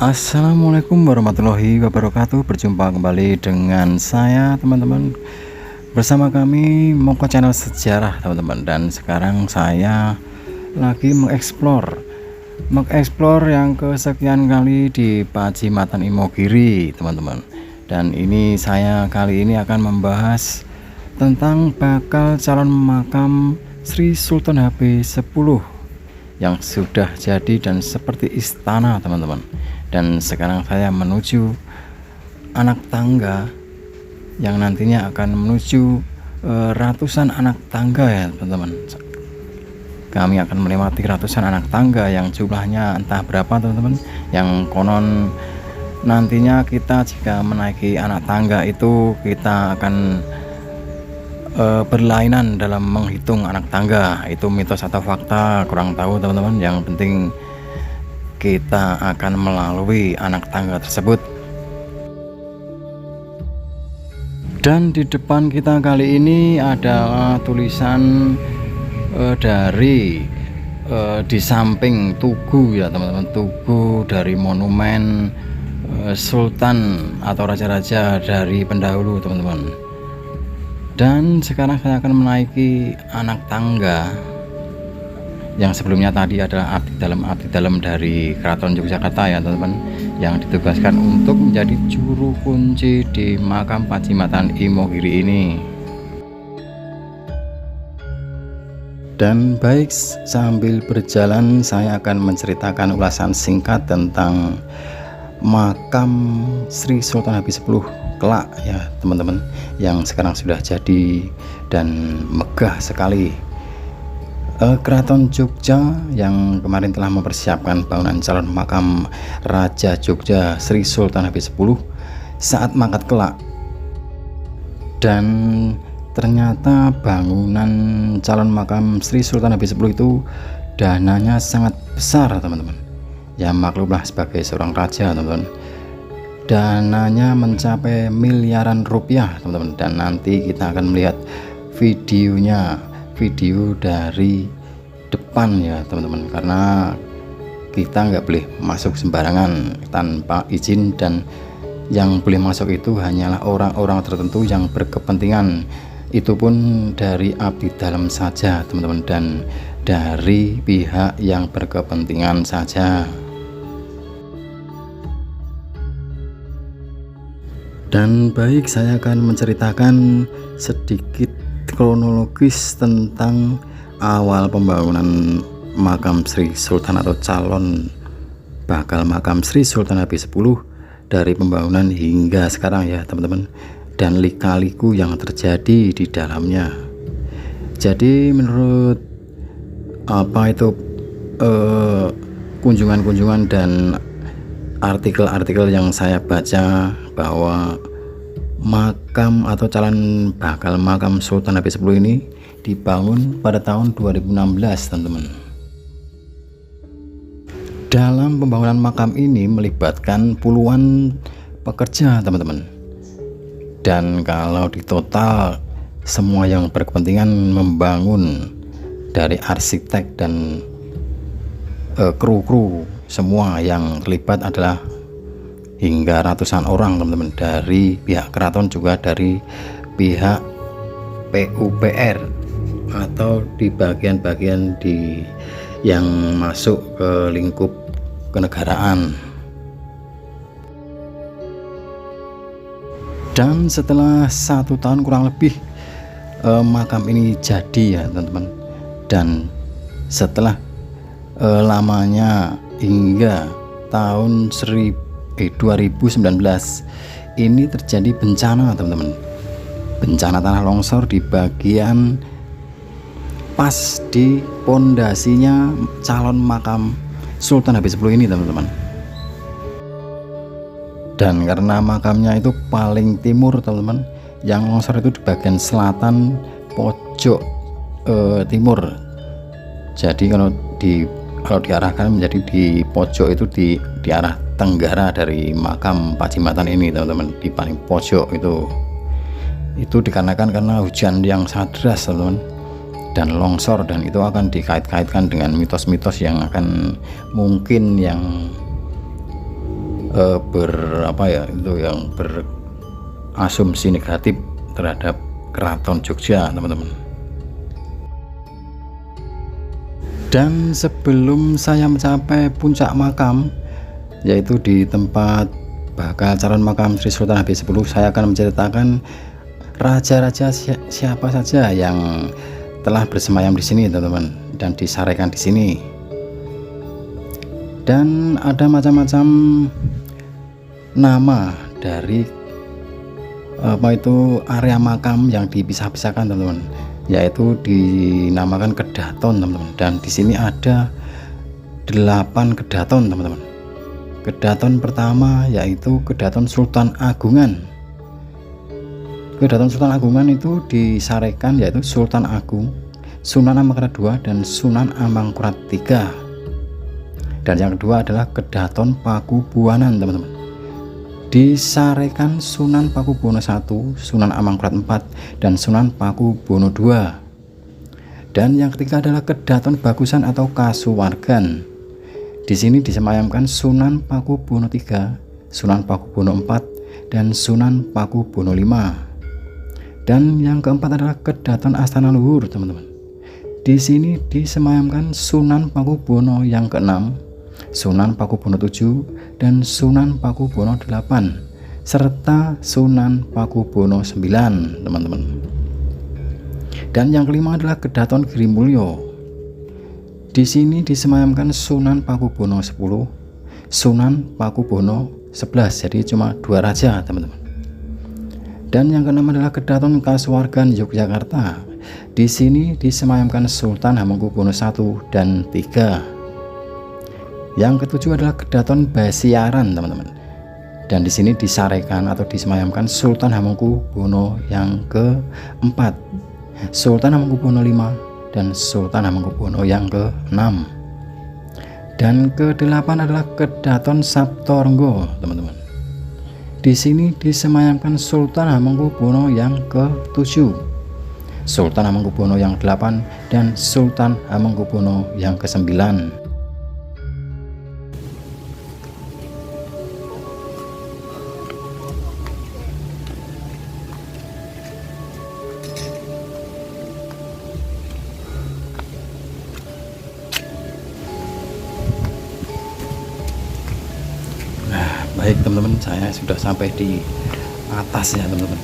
Assalamualaikum warahmatullahi wabarakatuh. Berjumpa kembali dengan saya teman-teman, bersama kami Moko Channel Sejarah teman-teman. Dan sekarang saya lagi mengeksplor yang kesekian kali di Pacimataan Imogiri teman-teman. Dan ini saya kali ini akan membahas tentang bakal calon makam Sri Sultan HP10 yang sudah jadi dan seperti istana teman-teman. Dan sekarang saya menuju anak tangga yang nantinya akan menuju ratusan anak tangga ya teman-teman. Kami akan melewati ratusan anak tangga yang jumlahnya entah berapa teman-teman, yang konon nantinya kita jika menaiki anak tangga itu kita akan berlainan dalam menghitung anak tangga. Itu mitos atau fakta kurang tahu teman-teman, yang penting kita akan melalui anak tangga tersebut. Dan di depan kita kali ini ada tulisan dari di samping tugu ya teman-teman, tugu dari monumen sultan atau raja-raja dari pendahulu teman-teman. Dan sekarang saya akan menaiki anak tangga yang sebelumnya tadi adalah abdi dalam dari Keraton Yogyakarta ya teman-teman, yang ditugaskan untuk menjadi juru kunci di makam Pacimataan Imogiri ini. Dan baik, sambil berjalan saya akan menceritakan ulasan singkat tentang makam Sri Sultan HP10 kelak ya teman-teman, yang sekarang sudah jadi dan megah sekali. Keraton Jogja yang kemarin telah mempersiapkan bangunan calon makam Raja Jogja Sri Sultan HP10 saat mangkat kelak. Dan ternyata bangunan calon makam Sri Sultan HP10 itu dananya sangat besar teman-teman. Ya maklumlah, sebagai seorang raja teman-teman, dananya mencapai miliaran rupiah teman-teman. Dan nanti kita akan melihat videonya, video dari depan ya teman-teman, karena kita nggak boleh masuk sembarangan tanpa izin, dan yang boleh masuk itu hanyalah orang-orang tertentu yang berkepentingan, itu pun dari abdi dalam saja teman-teman, dan dari pihak yang berkepentingan saja. Dan baik, saya akan menceritakan sedikit kronologis tentang awal pembangunan makam Sri Sultan atau calon bakal makam Sri Sultan HP10 dari pembangunan hingga sekarang ya teman-teman, dan lika-liku yang terjadi di dalamnya. Jadi menurut kunjungan-kunjungan dan artikel-artikel yang saya baca, bahwa makam atau calon bakal makam Sultan HP10 ini dibangun pada tahun 2016 teman-teman. Dalam pembangunan makam ini melibatkan puluhan pekerja teman-teman, dan kalau di total semua yang berkepentingan membangun, dari arsitek dan kru-kru, semua yang terlibat adalah hingga ratusan orang teman-teman, dari pihak keraton juga dari pihak PUPR atau di bagian-bagian yang masuk ke lingkup kenegaraan. Dan setelah 1 tahun kurang lebih makam ini jadi ya teman-teman, dan setelah lamanya hingga tahun 2019 ini terjadi bencana teman-teman, bencana tanah longsor di bagian pas di pondasinya calon makam Sultan HP10 ini teman-teman. Dan karena makamnya itu paling timur teman-teman, yang longsor itu di bagian selatan pojok timur. Jadi kalau diarahkan menjadi di pojok itu di arah tenggara dari makam Pacimataan ini teman-teman, di paling pojok itu dikarenakan karena hujan yang sangat deras teman-teman, dan longsor, dan itu akan dikait-kaitkan dengan mitos-mitos yang akan mungkin yang apa ya, itu yang berasumsi negatif terhadap Keraton Jogja, teman-teman. Dan sebelum saya mencapai puncak makam, yaitu di tempat bakal calon makam Sri Sultan Habis 10, saya akan menceritakan raja-raja siapa saja yang telah bersemayam di sini, teman-teman, dan disarekan di sini. Dan ada macam-macam nama dari area makam yang dipisah-pisahkan, teman-teman, yaitu dinamakan kedaton, teman-teman. Dan di sini ada 8 kedaton, teman-teman. Kedaton pertama yaitu Kedaton Sultan Agungan. Kedaton Sultan Agungan itu disarekan yaitu Sultan Agung, Sunan Amangkurat II, dan Sunan Amangkurat III. Dan yang kedua adalah Kedaton Pakubuwanan, teman-teman. Disarekan Sunan Pakubuwono I, Sunan Amangkurat IV, dan Sunan Pakubuwono II. Dan yang ketiga adalah Kedaton Bagusan atau Kasuwargan. Di sini disemayamkan Sunan Pakubuwono III, Sunan Pakubuwono IV, dan Sunan Pakubuwono V. Dan yang keempat adalah Kedaton Astana Luhur, teman-teman. Di sini disemayamkan Sunan Pakubuwono yang ke-6, Sunan Pakubuwono VII, dan Sunan Pakubuwono VIII, serta Sunan Pakubuwono IX, teman-teman. Dan yang kelima adalah Kedaton Girimulyo. Di sini disemayamkan Sunan Pakubuwono X, Sunan Pakubuwono XI, jadi cuma 2 raja, teman-teman. Dan yang keenam adalah Kedaton Kasuwargan Yogyakarta. Di sini disemayamkan Sultan Hamengkubuwono I dan III. Yang ketujuh adalah Kedaton Basiaran, teman-teman. Dan di sini disarekan atau disemayamkan Sultan Hamengkubuwono yang ke-4, Sultan Hamengkubuwono V, dan Sultan Hamengkubuwono yang ke-6. Dan ke-8 adalah Kedaton Saptorenggo, teman-teman. Di sini disemayamkan Sultan Hamengkubuwono yang ke-7, Sultan Hamengkubuwono yang ke-8, dan Sultan Hamengkubuwono yang ke-9. Baik, teman-teman, saya sudah sampai di atas ya, teman-teman.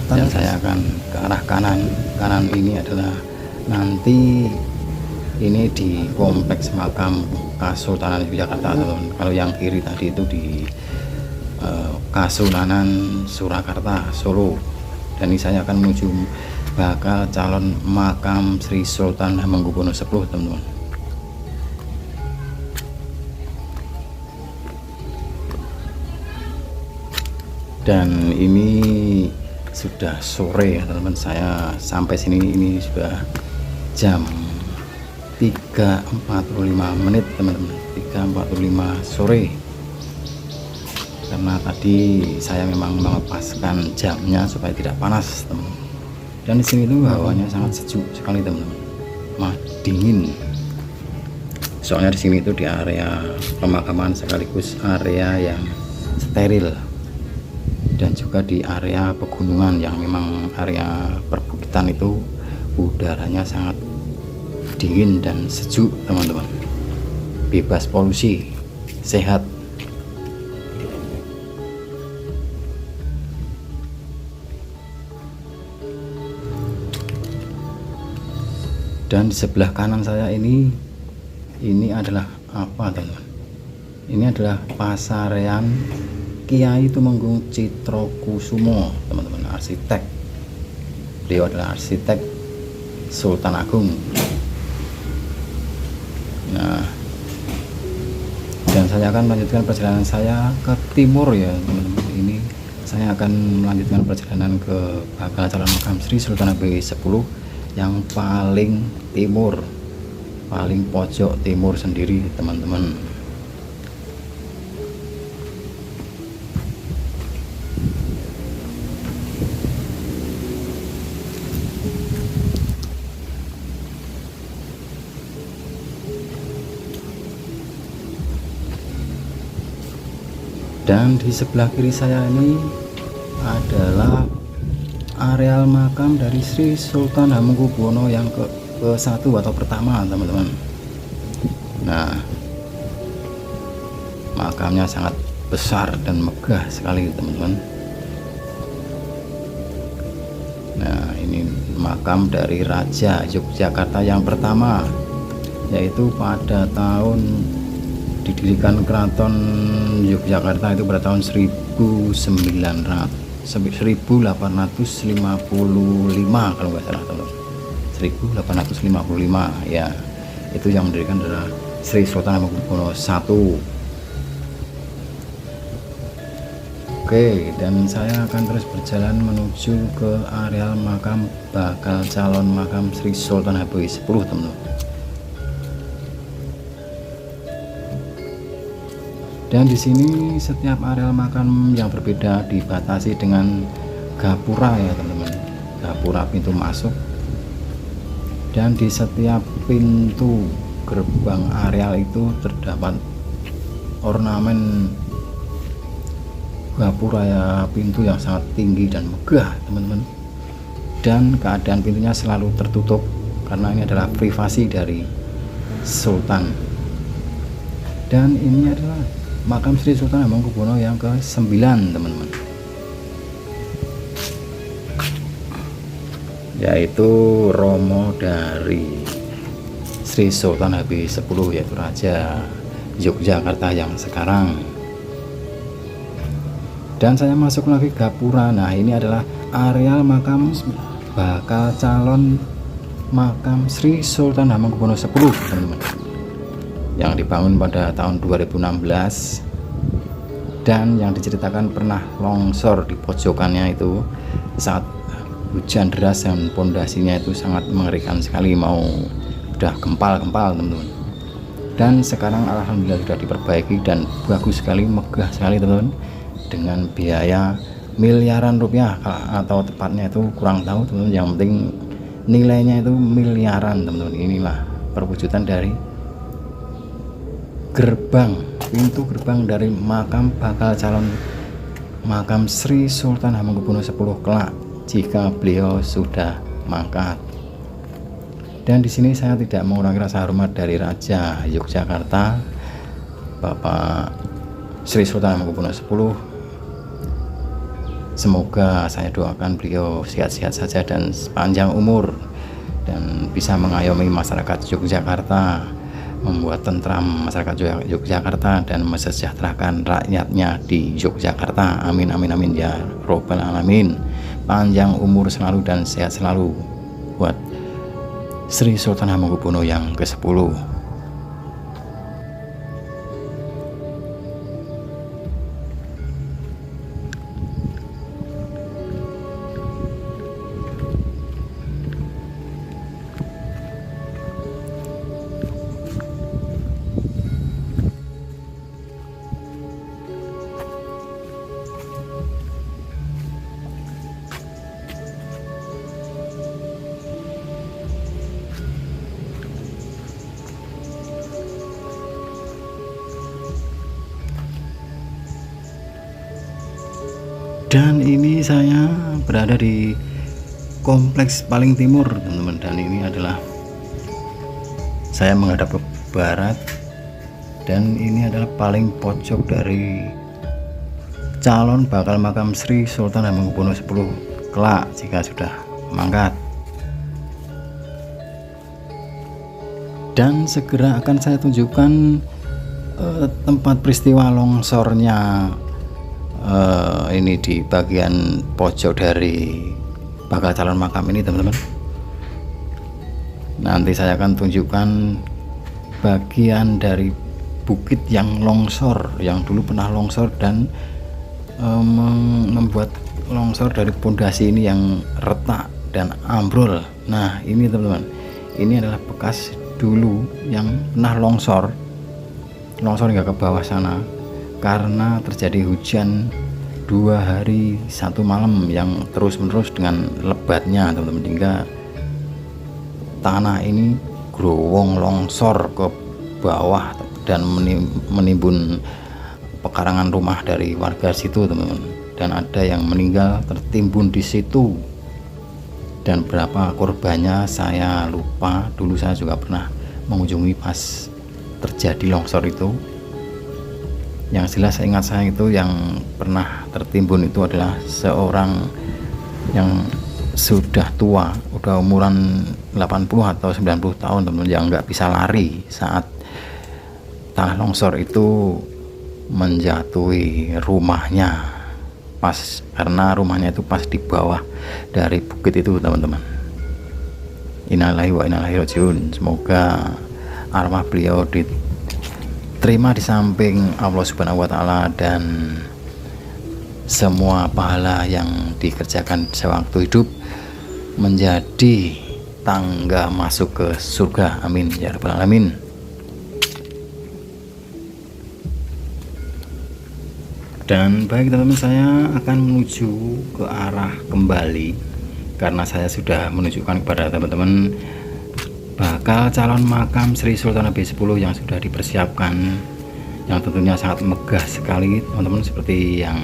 Dan saya akan ke arah kanan. Kanan ini adalah nanti ini di kompleks makam Kasultanan Yogyakarta, teman-teman. Kalau yang kiri tadi itu di Kasunanan Surakarta, Solo. Dan ini saya akan menuju bakal calon makam Sri Sultan Hamengkubuwono X, teman-teman. Dan ini sudah sore ya, teman-teman. Saya sampai sini ini sudah jam 3.45 menit, teman-teman. 3.45 sore. Karena tadi saya memang melepaskan jamnya supaya tidak panas, teman-teman. Dan di sini itu hawanya sangat sejuk sekali, teman-teman. Dingin. Soalnya di sini itu di area pemakaman sekaligus area yang steril. Dan juga di area pegunungan yang memang area perbukitan itu udaranya sangat dingin dan sejuk, teman-teman. Bebas polusi, sehat. Dan di sebelah kanan saya ini adalah apa, teman-teman? Ini adalah pasarean Kiai Tumenggung Citrokusumo, teman-teman, arsitek. Beliau adalah arsitek Sultan Agung. Nah, dan saya akan melanjutkan perjalanan saya ke timur ya, teman-teman. Ini saya akan melanjutkan perjalanan ke bakal calon makam Sri Sultan Habis 10 yang paling timur, paling pojok timur sendiri, teman-teman. Dan di sebelah kiri saya ini adalah areal makam dari Sri Sultan Hamengkubuwono yang ke-1 atau pertama, teman-teman. Nah, makamnya sangat besar dan megah sekali, teman-teman. Nah, ini makam dari Raja Yogyakarta yang pertama, yaitu pada tahun didirikan Keraton Yogyakarta itu pada tahun 1855 kalau nggak salah, teman-teman. 1855 ya, itu yang mendirikan adalah Sri Sultan Hamengkubuwono I. Oke, dan saya akan terus berjalan menuju ke areal makam bakal calon makam Sri Sultan Hamengkubuwono X, teman-teman. Dan di sini setiap areal makam yang berbeda dibatasi dengan gapura ya, teman-teman. Gapura pintu masuk. Dan di setiap pintu gerbang areal itu terdapat ornamen gapura ya, pintu yang sangat tinggi dan megah, teman-teman. Dan keadaan pintunya selalu tertutup karena ini adalah privasi dari Sultan. Dan ini adalah makam Sri Sultan Hamengkubuwono yang ke-9, teman-teman, yaitu Romo dari Sri Sultan X, yaitu Raja Yogyakarta yang sekarang. Dan saya masuk lagi gapura. Nah, ini adalah areal makam bakal calon makam Sri Sultan Hamengkubuwono X, teman-teman, yang dibangun pada tahun 2016 dan yang diceritakan pernah longsor di pojokannya itu saat hujan deras dan pondasinya itu sangat mengerikan sekali, mau udah gempal-gempal, teman-teman. Dan sekarang alhamdulillah sudah diperbaiki dan bagus sekali, megah sekali, teman-teman, dengan biaya miliaran rupiah atau tepatnya itu kurang tahu, teman-teman. Yang penting nilainya itu miliaran, teman-teman. Inilah perwujudan dari pintu gerbang dari makam bakal calon makam Sri Sultan Hamengkubuwono X kelak jika beliau sudah mangkat. Dan di sini saya tidak mengurangi rasa hormat dari Raja Yogyakarta, Bapak Sri Sultan Hamengkubuwono X. Semoga saya doakan beliau sehat-sehat saja dan panjang umur dan bisa mengayomi masyarakat Yogyakarta, membuat tentram masyarakat Yogyakarta dan mesejahterakan rakyatnya di Yogyakarta. Amin amin amin ya robbal alamin. Panjang umur selalu dan sehat selalu buat Sri Sultan Hamengkubuwono yang ke-10. Dan ini saya berada di kompleks paling timur, teman-teman, dan ini adalah saya menghadap ke barat dan ini adalah paling pojok dari calon bakal makam Sri Sultan Hamengkubuwono X kelak jika sudah mangkat. Dan segera akan saya tunjukkan tempat peristiwa longsornya ini di bagian pojok dari bakal calon makam ini, teman-teman. Nanti saya akan tunjukkan bagian dari bukit yang longsor, yang dulu pernah longsor dan membuat longsor dari pondasi ini yang retak dan ambrol. Nah, ini teman-teman, ini adalah bekas dulu yang pernah longsor hingga ke bawah sana karena terjadi hujan 2 hari 1 malam yang terus-menerus dengan lebatnya, teman-teman, hingga tanah ini growong longsor ke bawah dan menimbun pekarangan rumah dari warga situ teman-teman, dan ada yang meninggal tertimbun di situ. Dan berapa korbannya saya lupa, dulu saya juga pernah mengunjungi pas terjadi longsor itu. Yang jelas ingat saya itu yang pernah tertimbun itu adalah seorang yang sudah tua, udah umuran 80 atau 90 tahun teman-teman, yang nggak bisa lari saat tanah longsor itu menjatuhi rumahnya, pas karena rumahnya itu pas di bawah dari bukit itu teman-teman. Innalillahi wa inna ilaihi rajiun. Semoga arwah beliau diterima di samping Allah Subhanahu wa taala, dan semua pahala yang dikerjakan sewaktu hidup menjadi tangga masuk ke surga. Amin ya rabbal alamin. Dan baik teman-teman, saya akan menuju ke arah kembali karena saya sudah menunjukkan kepada teman-teman bakal calon makam Sri Sultan Habib 10 yang sudah dipersiapkan, yang tentunya sangat megah sekali teman-teman, seperti yang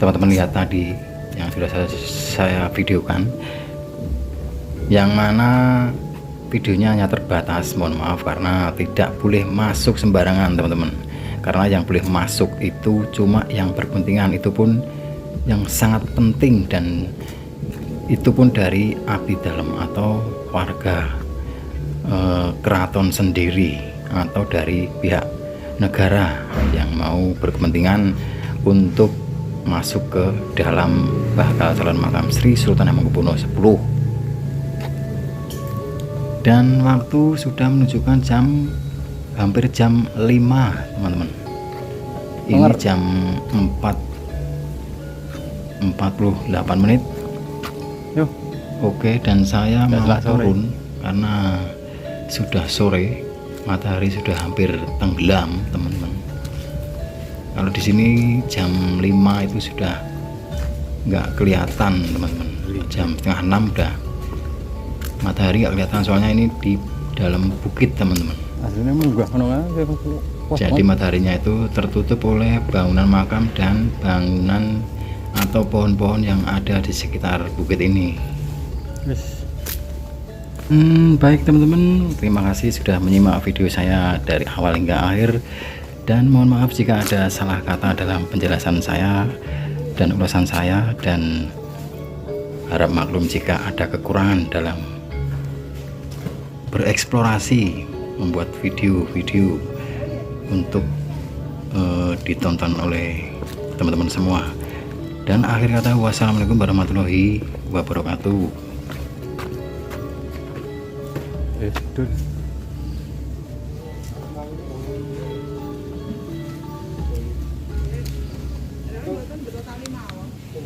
teman-teman lihat tadi yang sudah saya videokan, yang mana videonya hanya terbatas, mohon maaf karena tidak boleh masuk sembarangan teman-teman. Karena yang boleh masuk itu cuma yang berkepentingan, itu pun yang sangat penting, dan itu pun dari abdi dalam atau warga keraton sendiri atau dari pihak negara yang mau berkepentingan untuk masuk ke dalam bakal calon makam Sri Sultan Hamengkubuwono X. Dan waktu sudah menunjukkan hampir jam 5 teman-teman. Ini jam 4:48 menit. Yuk. Oke, dan saya mau turun karena sudah sore, matahari sudah hampir tenggelam teman-teman. Kalau di sini jam 5 itu sudah nggak kelihatan teman-teman. Jam setengah 6 udah matahari nggak kelihatan, soalnya ini di dalam bukit teman-teman. Aslinya munggah Jadi mataharinya itu tertutup oleh bangunan makam dan bangunan atau pohon-pohon yang ada di sekitar bukit ini. Baik teman-teman, terima kasih sudah menyimak video saya dari awal hingga akhir, dan mohon maaf jika ada salah kata dalam penjelasan saya dan ulasan saya, dan harap maklum jika ada kekurangan dalam bereksplorasi membuat video-video untuk ditonton oleh teman-teman semua. Dan akhir kata, wassalamualaikum warahmatullahi wabarakatuh.